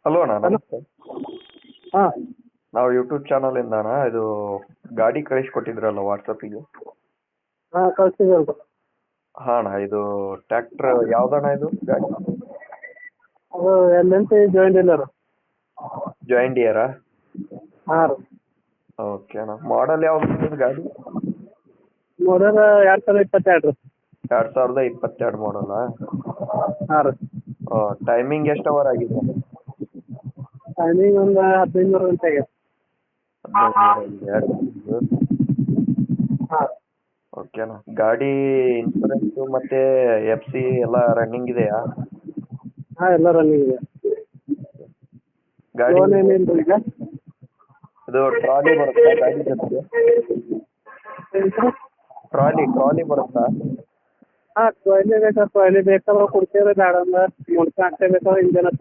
Hello ಅಣ್ಣ, hello. ನಮಸ್ತೆ. ಹಾಂ ನಾವು ಯೂಟ್ಯೂಬ್ ಚಾನಲ್ ಇಂದ ಅಣ್ಣ ಇದು ಗಾಡಿ ಕಳಿಸ್ಕೊಟ್ಟಿದ್ರಲ್ಲ ವಾಟ್ಸಪ್ಪಿಗೆ. ಹಾಂ ಕಳಿಸಿದ್ರಲ್ಲ. ಹಾ ಅಣ್ಣ, ಇದು ಟ್ರ್ಯಾಕ್ಟರ್ ಯಾವ್ದಣ್ಣ ಇದು ಗಾಡಿ? ಅದು LNT ಜಾಯಿಂಟ್ ಡೀಲರ್. ಜಾಯಿಂಟ್ ಡಿಯರಾ? ಹಾಂ ರೀ. ಓಕೆ ಅಣ್ಣ, ಮಾಡಲ್ ಯಾವ್ದು ಇದು ಗಾಡಿ? model 2022 ರೀ. 2022 ಮಾಡಲ್ಲ? ಹಾಂ ರೀ. ಟೈಮಿಂಗ್ ಎಷ್ಟು ಅವರ್ ಆಗಿದೆ? ಟೈಮಿಂಗ್ ಒಂದು 15 ಗಂಟೆ ಆಗೈತೆ. 15 ಆಗಿದೆ. ಹಾಂ ಓಕೆ ಅಣ್ಣ, ಗಾಡಿ ಇನ್ಸೂರೆನ್ಸು ಮತ್ತೆ FC ಎಲ್ಲ ರನ್ನಿಂಗ್ ಇದೆಯಾ? ಹಾಂ ಎಲ್ಲ ರನ್ನಿಂಗ್ ಇದೆ. ಗಾಡಿ ಲೋನ್ ಏನಿಲ್ಲ ಈಗ. ಇದು ಟ್ರಾಲಿ ಬರುತ್ತಾ ಗಾಡಿ ಜೊತೆಗೆ? ಏನು ಸರ್? ಟ್ರಾಲಿ ಬರುತ್ತಾ? ಹಾಂ ಟ್ರಾಲಿ ಬೇಕಾದ್ರೆ ಕೊಡ್ತೀವಿ ರೀ. ಬೇಡ ಅಂದ್ರೆ ಮುಡ್ಕ ಹಾಕ್ತೇ ಬೇಕಾದ್ರೆ ಇಂಜನ್ ಹತ್ತಿರ